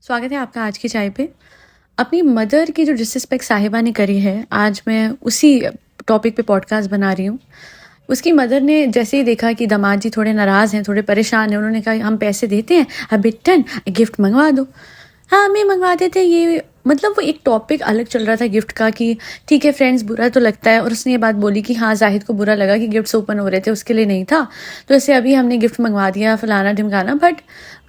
स्वागत है आपका आज की चाय पे। अपनी मदर की जो डिसरिस्पेक्ट साहिबा ने करी है, आज मैं उसी टॉपिक पे पॉडकास्ट बना रही हूँ। उसकी मदर ने जैसे ही देखा कि दामाद जी थोड़े नाराज़ हैं, थोड़े परेशान हैं, उन्होंने कहा हम पैसे देते हैं, अब बिट्टन गिफ्ट मंगवा दो। हाँ, हमें मंगवा देते। ये मतलब वो एक टॉपिक अलग चल रहा था गिफ्ट का कि ठीक है फ्रेंड्स, बुरा तो लगता है। और उसने ये बात बोली कि हाँ, जाहिद को बुरा लगा कि गिफ्ट्स ओपन हो रहे थे, उसके लिए नहीं था, तो ऐसे अभी हमने गिफ्ट मंगवा दिया, फलाना ढिमकाना। But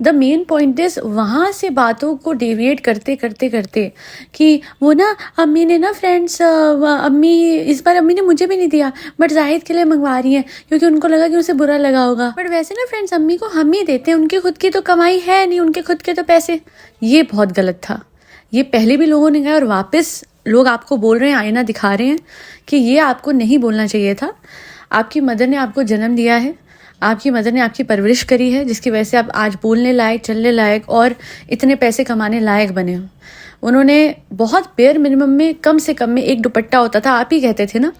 the main point is वहाँ से बातों को डेविएट करते करते करते कि वो ना अम्मी ने ना फ्रेंड्स, अम्मी इस बार अम्मी ने मुझे भी नहीं दिया बट जाहिद के लिए मंगवा रही हैं क्योंकि उनको लगा कि उसे बुरा लगा होगा। बट वैसे ना फ्रेंड्स, अम्मी को हम ही देते हैं, उनकी खुद की तो कमाई है नहीं, उनके खुद के तो पैसे। ये बहुत गलत था। ये पहले भी लोगों ने कहा और वापस लोग आपको बोल रहे हैं, आईना दिखा रहे हैं कि ये आपको नहीं बोलना चाहिए था। आपकी मदर ने आपको जन्म दिया है, आपकी मदर ने आपकी परवरिश करी है, जिसकी वजह से आप आज बोलने लायक, चलने लायक और इतने पैसे कमाने लायक बने हो। उन्होंने बहुत बेयर मिनिमम में, कम से कम में एक दुपट्टा होता था, आप ही कहते थे ना,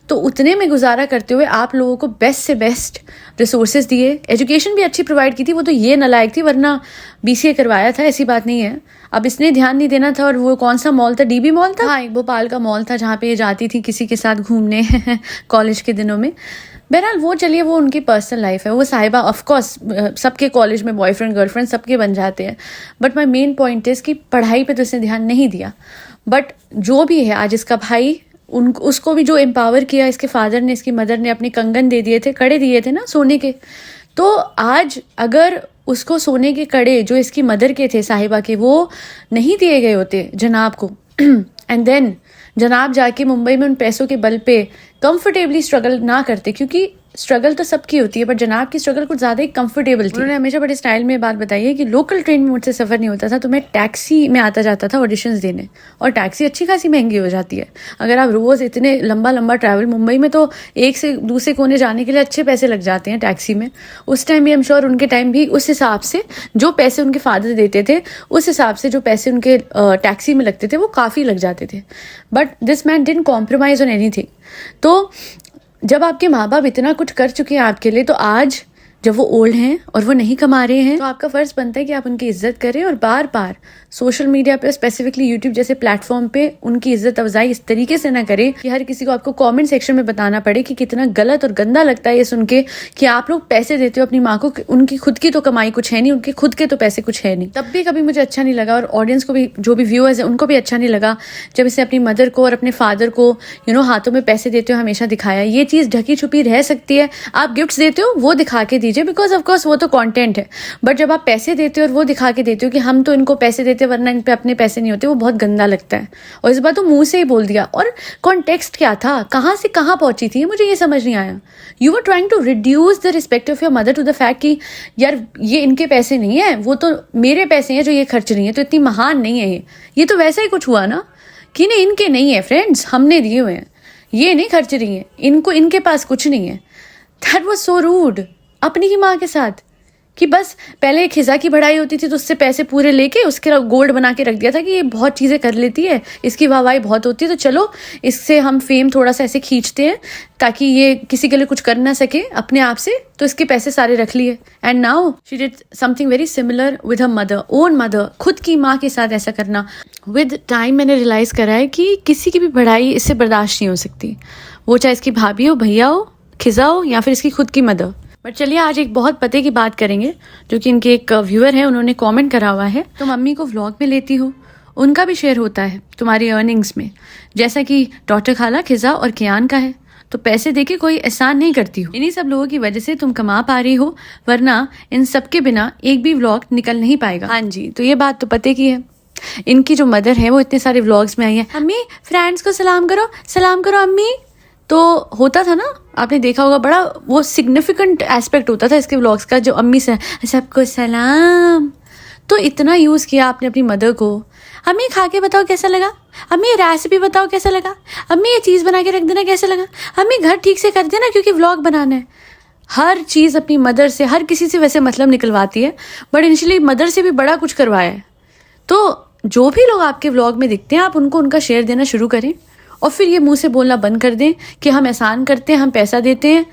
तो उतने में गुजारा करते हुए आप लोगों को बेस्ट से बेस्ट रिसोर्सेज दिए, एजुकेशन भी अच्छी प्रोवाइड की थी। वो तो ये नालायक थी, वरना बीसीए करवाया था, ऐसी बात नहीं है। अब इसने ध्यान नहीं देना था। और वो कौन सा मॉल था, डीबी मॉल था, हाँ, एक भोपाल का मॉल था जहाँ पे ये जाती थी किसी के साथ घूमने कॉलेज के दिनों में। बहरहाल वो चलिए, वो उनकी पर्सनल लाइफ है। वो साहिबा ऑफकोर्स सबके कॉलेज में बॉयफ्रेंड गर्लफ्रेंड सबके बन जाते हैं। But my main point is कि पढ़ाई पे तो इसने ध्यान नहीं दिया। बट जो भी है, आज इसका भाई उसको भी जो एम्पावर किया, इसके फादर ने, इसकी मदर ने अपने कंगन दे दिए थे, कड़े दिए थे ना सोने के। तो आज अगर उसको सोने के कड़े जो इसकी मदर के थे साहिबा के, वो नहीं दिए गए होते जनाब को एंड देन जनाब जाके मुंबई में उन पैसों के बल पे कंफर्टेबली स्ट्रगल ना करते, क्योंकि स्ट्रगल तो सबकी होती है बट जनाब की स्ट्रगल कुछ ज़्यादा ही कंफर्टेबल थी। उन्होंने हमेशा बड़े स्टाइल में बात बताई है कि लोकल ट्रेन में मुझसे सफ़र नहीं होता था, तो मैं टैक्सी में आता जाता था ऑडिशंस देने, और टैक्सी अच्छी खासी महंगी हो जाती है। अगर आप रोज़ इतने लंबा लंबा ट्रैवल, मुंबई में तो एक से दूसरे कोने जाने के लिए अच्छे पैसे लग जाते हैं टैक्सी में। उस टाइम भी आई एम श्योर उनके टाइम भी उस हिसाब से जो पैसे उनके फादर देते थे, उस हिसाब से जो पैसे उनके टैक्सी में लगते थे, वो काफ़ी लग जाते थे। But this man didn't compromise on anything. तो जब आपके माँ बाप इतना कुछ कर चुके हैं आपके लिए, तो आज जब वो ओल्ड हैं और वो नहीं कमा रहे हैं, तो आपका फर्ज बनता है कि आप उनकी इज्जत करें। और बार बार सोशल मीडिया पे, स्पेसिफिकली यूट्यूब जैसे प्लेटफॉर्म पे, उनकी इज्जत अफजाई इस तरीके से ना करें कि हर किसी को आपको कमेंट सेक्शन में बताना पड़े कि कितना गलत और गंदा लगता है ये सुन के कि आप लोग पैसे देते हो अपनी माँ को, उनकी खुद की तो कमाई कुछ है नहीं, उनके खुद के तो पैसे कुछ है नहीं। तब भी कभी मुझे अच्छा नहीं लगा, और ऑडियंस को भी, जो भी व्यूअर्स है उनको भी अच्छा नहीं लगा जब इसे अपनी मदर को और अपने फादर को हाथों में पैसे देते हो हमेशा दिखाया। ये चीज़ ढकी छुपी रह सकती है। आप गिफ्ट्स देते हो वो दिखा के दीजिए, बिकॉज ऑफकोर्स वो तो कंटेंट है। बट जब आप पैसे देते हो और वो दिखा के देते हो कि हम तो इनको पैसे देते वरना इन पे अपने पैसे नहीं होते, वो बहुत गंदा लगता है। और इस बार तो मुंह से ही बोल दिया। और कॉन्टेक्स्ट क्या था, कहाँ से कहाँ पहुंची थी, मुझे ये समझ नहीं आया। You were trying to reduce the respect of your mother to the fact कि यार ये इनके पैसे नहीं है, वो तो मेरे पैसे हैं जो ये खर्च रही है, तो इतनी महान नहीं है ये तो वैसा ही कुछ हुआ ना कि नहीं, इनके नहीं है फ्रेंड्स, हमने दिए हुए हैं, ये नहीं खर्च रही है, इनको, इनके पास कुछ नहीं है। दैट वाज सो रूड अपनी ही माँ के साथ, कि बस पहले खिजा की बढ़ाई होती थी तो उससे पैसे पूरे लेके उसके गोल्ड बना के रख दिया था कि ये बहुत चीज़ें कर लेती है, इसकी वाहवाही बहुत होती है, तो चलो इससे हम फेम थोड़ा सा ऐसे खींचते हैं ताकि ये किसी के लिए कुछ कर ना सके अपने आप से, तो इसके पैसे सारे रख लिए। And now she did something very similar with her mother, own mother, खुद की माँ के साथ ऐसा करना। विद टाइम मैंने रियलाइज करा है कि किसी की भी बढ़ाई इससे बर्दाश्त नहीं हो सकती, वो चाहे इसकी भाभी हो, भैया हो, खिजा हो, या फिर इसकी खुद की मदर। बट चलिए आज एक बहुत पते की बात करेंगे, जो कि इनके एक व्यूअर है, उन्होंने कमेंट करा हुआ है, तुम मम्मी को व्लॉग में लेती हो, उनका भी शेयर होता है तुम्हारी अर्निंग्स में, जैसा कि डॉक्टर खाला, खिजा और कियान का है, तो पैसे देके कोई एहसान नहीं करती हो। इन्हीं सब लोगों की वजह से तुम कमा पा रही हो, वरना इन सब के बिना एक भी व्लॉग निकल नहीं पाएगा। हाँ जी, तो ये बात तो पते की है। इनकी जो मदर है वो इतने सारे व्लॉग्स में आई है, अम्मी फ्रेंड्स को सलाम करो अम्मी। तो होता था ना, आपने देखा होगा, बड़ा वो सिग्निफिकेंट एस्पेक्ट होता था इसके व्लॉग्स का, जो अम्मी से सबको सलाम। तो इतना यूज़ किया आपने अपनी मदर को, अम्मी खा के बताओ कैसा लगा, अम्मी ये रेसिपी बताओ कैसा लगा, अम्मी ये चीज़ बना के रख देना कैसा लगा, अम्मी घर ठीक से कर देना क्योंकि व्लॉग बनाना है। हर चीज़ अपनी मदर से, हर किसी से वैसे मतलब निकलवाती है, बट इनिशियली मदर से भी बड़ा कुछ करवाया है। तो जो भी लोग आपके व्लॉग में दिखते हैं, आप उनको उनका शेयर देना शुरू करें और फिर ये मुंह से बोलना बंद कर दें कि हम एहसान करते हैं, हम पैसा देते हैं,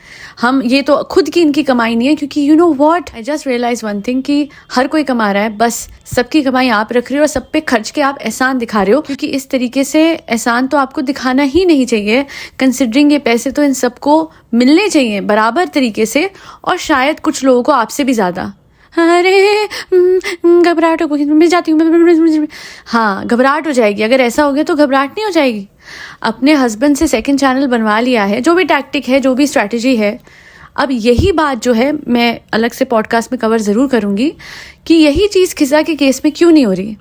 हम ये तो खुद की इनकी कमाई नहीं है। क्योंकि you know what, I just realise one thing कि हर कोई कमा रहा है, बस सबकी कमाई आप रख रहे हो और सब पे खर्च के आप एहसान दिखा रहे हो। क्योंकि इस तरीके से एहसान तो आपको दिखाना ही नहीं चाहिए, कंसिडरिंग ये पैसे तो इन सबको मिलने चाहिए बराबर तरीके से, और शायद कुछ लोगों को आपसे भी ज़्यादा। अरे घबराहट मिल जाती हूँ, हाँ घबराहट हो जाएगी। अगर ऐसा हो गया तो घबराहट नहीं हो जाएगी। अपने हस्बैंड से सेकंड चैनल बनवा लिया है, जो भी टैक्टिक है, जो भी स्ट्रैटेजी है, अब यही बात जो है मैं अलग से पॉडकास्ट में कवर ज़रूर करूँगी कि यही चीज़ खिजा के केस में क्यों नहीं हो रही।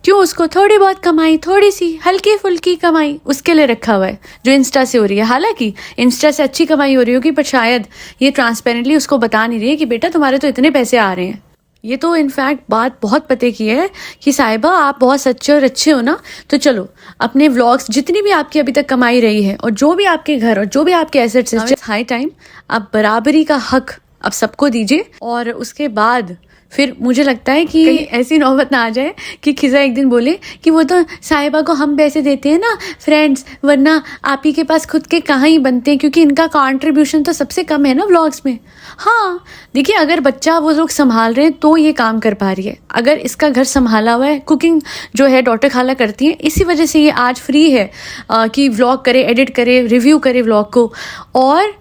क्यों उसको थोड़ी बहुत कमाई, थोड़ी सी हल्की फुल्की कमाई उसके लिए रखा हुआ है जो इंस्टा से हो रही है। हालांकि इंस्टा से अच्छी कमाई हो रही होगी, पर शायद ये ट्रांसपेरेंटली उसको बता नहीं रही है कि बेटा तुम्हारे तो इतने पैसे आ रहे हैं। ये तो इनफैक्ट बात बहुत पते की है कि साहिबा आप बहुत सच्चे और अच्छे हो ना, तो चलो अपने व्लॉग्स जितनी भी आपकी अभी तक कमाई रही है और जो भी आपके घर और जो भी आपके एसेट्स हैं, हाई टाइम आप बराबरी का हक अब सबको दीजिए। और उसके बाद फिर मुझे लगता है कि ऐसी नौबत ना आ जाए कि खिजा एक दिन बोले कि वो तो साहिबा को हम पैसे देते हैं ना फ्रेंड्स, वरना आप ही के पास खुद के कहाँ ही बनते हैं, क्योंकि इनका कंट्रीब्यूशन तो सबसे कम है ना व्लॉग्स में। हाँ देखिए, अगर बच्चा वो लोग संभाल रहे हैं तो ये काम कर पा रही है। अगर इसका घर संभाला हुआ है, कुकिंग जो है डॉटर खाला करती है, इसी वजह से ये आज फ्री है कि व्लॉग करे, एडिट करे, रिव्यू करे व्लॉग को। और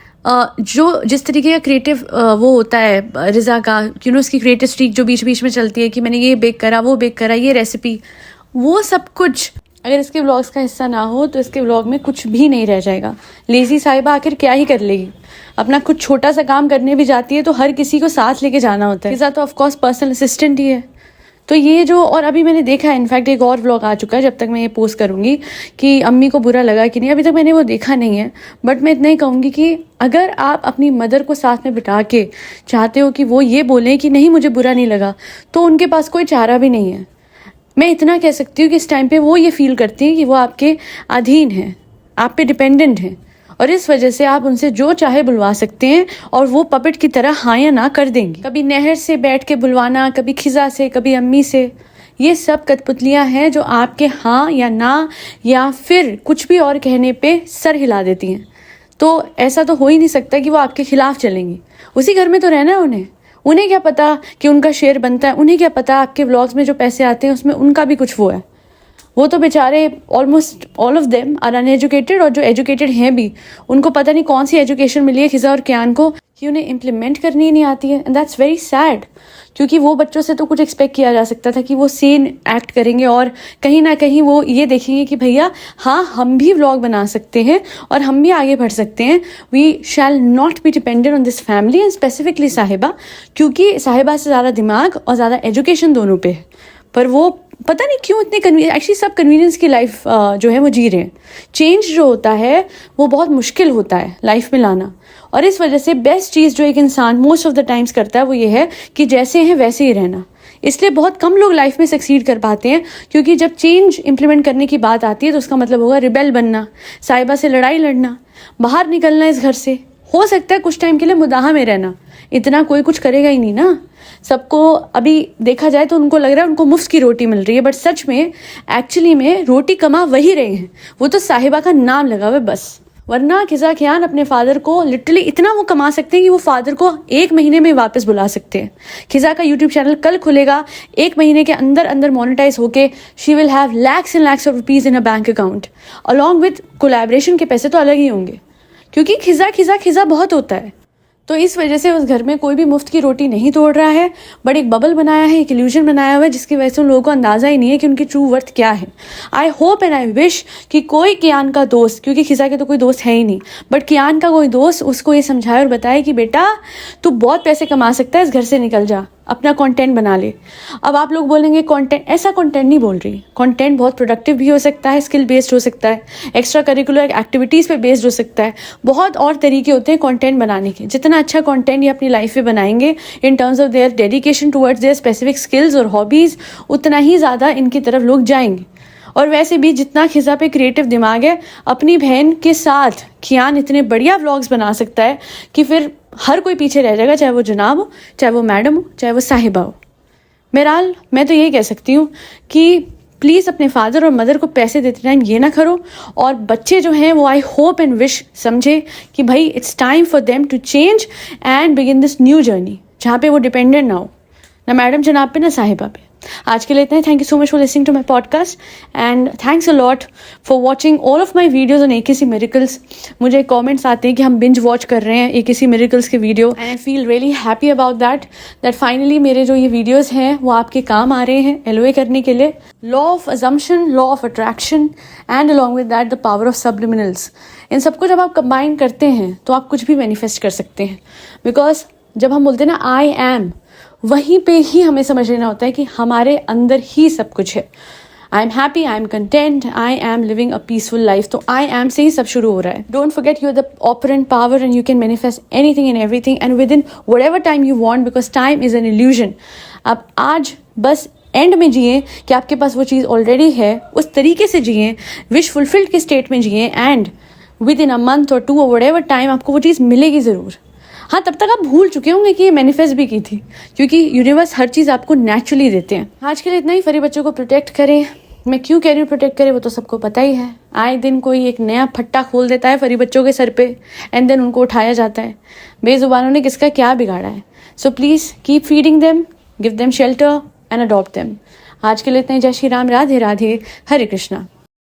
जो जिस तरीके का क्रिएटिव वो होता है रिज़ा का, यू नो उसकी क्रिएटिव स्ट्रीक जो बीच बीच में चलती है कि मैंने ये बेक करा, वो बेक करा, ये रेसिपी, वो सब कुछ अगर इसके व्लॉग्स का हिस्सा ना हो तो इसके व्लॉग में कुछ भी नहीं रह जाएगा। लेजी साहिबा आखिर क्या ही कर लेगी। अपना कुछ छोटा सा काम करने भी जाती है तो हर किसी को साथ लेके जाना होता है। रिज़ा तो ऑफकोर्स पर्सनल असिस्टेंट ही है। तो ये जो, और अभी मैंने देखा है इनफैक्ट एक और व्लॉग आ चुका है, जब तक मैं ये पोस्ट करूँगी कि अम्मी को बुरा लगा कि नहीं, अभी तक मैंने वो देखा नहीं है। बट मैं इतना ही कहूँगी कि अगर आप अपनी मदर को साथ में बिठा के चाहते हो कि वो ये बोलें कि नहीं मुझे बुरा नहीं लगा, तो उनके पास कोई चारा भी नहीं है। मैं इतना कह सकती हूँ कि इस टाइम पे वो ये फील करती हैं कि वो आपके अधीन हैं, आप पे डिपेंडेंट हैं, और इस वजह से आप उनसे जो चाहे बुलवा सकते हैं और वो पपेट की तरह हाँ या ना कर देंगी। कभी नहर से बैठ के बुलवाना, कभी खिजा से, कभी अम्मी से, ये सब कठपुतलियाँ हैं जो आपके हाँ या ना या फिर कुछ भी और कहने पे सर हिला देती हैं। तो ऐसा तो हो ही नहीं सकता कि वो आपके खिलाफ चलेंगी। उसी घर में तो रहना है उन्हें क्या पता कि उनका शेयर बनता है, उन्हें क्या पता आपके व्लॉग्स में जो पैसे आते हैं उसमें उनका भी कुछ वो है। वो तो बेचारे almost all of them are uneducated, और जो एजुकेटेड हैं भी उनको पता नहीं कौन सी एजुकेशन मिली है खिजा और कियान को कि उन्हें इम्प्लीमेंट करनी नहीं आती है। एंड दैट्स वेरी सैड, क्योंकि वो बच्चों से तो कुछ एक्सपेक्ट किया जा सकता था कि वो सेन एक्ट करेंगे और कहीं ना कहीं वो ये देखेंगे कि भैया हाँ हम भी व्लॉग बना सकते हैं और हम भी आगे बढ़ सकते हैं। We shall not be dependent on this family and specifically Sahiba, क्योंकि साहिबा से ज़्यादा दिमाग और ज़्यादा एजुकेशन दोनों पे है। पर वो पता नहीं क्यों इतने एक्चुअली सब कन्वीनियंस की लाइफ जो है वो जी रहे हैं। चेंज जो होता है वो बहुत मुश्किल होता है लाइफ में लाना, और इस वजह से बेस्ट चीज़ जो एक इंसान मोस्ट ऑफ द टाइम्स करता है वो ये है कि जैसे हैं वैसे ही रहना। इसलिए बहुत कम लोग लाइफ में सक्सीड कर पाते हैं, क्योंकि जब चेंज इंप्लीमेंट करने की बात आती है तो उसका मतलब होगा रिबेल बनना, साहिबा से लड़ाई लड़ना, बाहर निकलना इस घर से, हो सकता है कुछ टाइम के लिए मुदाहा में रहना। इतना कोई कुछ करेगा ही नहीं ना। सबको अभी देखा जाए तो उनको लग रहा है उनको मुफ्त की रोटी मिल रही है, बट सच में एक्चुअली में रोटी कमा वही रहे हैं, वो तो साहिबा का नाम लगा हुआ है बस। वरना खिजा कियान अपने फादर को लिटरली इतना वो कमा सकते हैं कि वो फादर को 1 महीने में वापस बुला सकते हैं। खिजा का यूट्यूब चैनल कल खुलेगा, 1 महीने के अंदर अंदर मोनेटाइज होके she will have lakhs and lakhs of rupees in a bank account, along with collaboration के पैसे तो अलग ही होंगे, क्योंकि खिजा बहुत होता है। तो इस वजह से उस घर में कोई भी मुफ्त की रोटी नहीं तोड़ रहा है, बट एक बबल बनाया है, एक इल्यूजन बनाया हुआ है, जिसकी वजह से उन लोगों को अंदाजा ही नहीं है कि उनकी ट्रू वर्थ क्या है। I hope and I wish कि कोई कियान का दोस्त, क्योंकि खिजा के तो कोई दोस्त है ही नहीं, बट कियान का कोई दोस्त उसको ये समझाए और बताए कि बेटा तू बहुत पैसे कमा सकता है, इस घर से निकल जा, अपना कंटेंट बना ले। अब आप लोग बोलेंगे कंटेंट, ऐसा कंटेंट नहीं बोल रही। कंटेंट बहुत प्रोडक्टिव भी हो सकता है, स्किल बेस्ड हो सकता है, एक्स्ट्रा करिकुलर एक्टिविटीज़ पे बेस्ड हो सकता है, बहुत और तरीके होते हैं कंटेंट बनाने के। जितना अच्छा कंटेंट ये अपनी लाइफ में बनाएंगे in terms of their dedication towards their specific skills और हॉबीज़, उतना ही ज़्यादा इनकी तरफ लोग जाएंगे। और वैसे भी जितना खिजा पे क्रिएटिव दिमाग है, अपनी बहन के साथ कियान इतने बढ़िया व्लॉग्स बना सकता है कि फिर हर कोई पीछे रह जाएगा, चाहे वो जनाब हो, चाहे वो मैडम हो, चाहे वो साहिबा हो। बहरहाल मैं तो यही कह सकती हूँ कि प्लीज़ अपने फादर और मदर को पैसे देते टाइम ये ना करो। और बच्चे जो हैं वो आई होप एंड विश समझे कि भाई it's time for them to change and begin this new journey, जहाँ पे वो डिपेंडेंट ना हो, ना मैडम जनाब पे ना साहिबा पे। आज के लिए इतना ही। Thank you so much for listening to my podcast and thanks a lot for watching all of my videos on AKC miracles. मुझे कमेंट्स आते हैं कि हम बिंज वॉच कर रहे हैं AKC मिरेकल्स के video and I feel really happy about that finally मेरे जो ये वीडियोज़ हैं वो आपके काम आ रहे हैं LOA करने के लिए। Law of assumption, law of attraction and along with that the power of subliminals, इन सबको जब आप कंबाइन करते हैं तो आप कुछ भी मैनिफेस्ट कर सकते हैं। बिकॉज जब हम बोलते हैं ना आई एम, वहीं पे ही हमें समझ लेना होता है कि हमारे अंदर ही सब कुछ है। I am happy, I am content, I am living a peaceful life. तो आई एम से ही सब शुरू हो रहा है। Don't forget you are the operant power and you can manifest anything and everything and within whatever time you want, because time is an illusion. आप आज बस एंड में जिए कि आपके पास वो चीज़ ऑलरेडी है, उस तरीके से जिए, विश फुलफिल्ड के स्टेट में जिए and with in a month और 2 और व्हाटएवर टाइम आपको वो चीज़ मिलेगी ज़रूर। हाँ, तब तक आप भूल चुके होंगे कि ये मैनिफेस्ट भी की थी, क्योंकि यूनिवर्स हर चीज़ आपको नेचुरली देते हैं। आज के लिए इतना ही। फरी बच्चों को प्रोटेक्ट करें। मैं क्यों कह रही हूँ प्रोटेक्ट करें, वो तो सबको पता ही है। आए दिन कोई एक नया फट्टा खोल देता है फरी बच्चों के सर पे एंड देन उनको उठाया जाता है। बेजुबानों ने किसका क्या बिगाड़ा है? So please keep feeding them, give them shelter and adopt them. आज के लिए इतना ही। जय श्री राम, राधे राधे, हरे कृष्णा।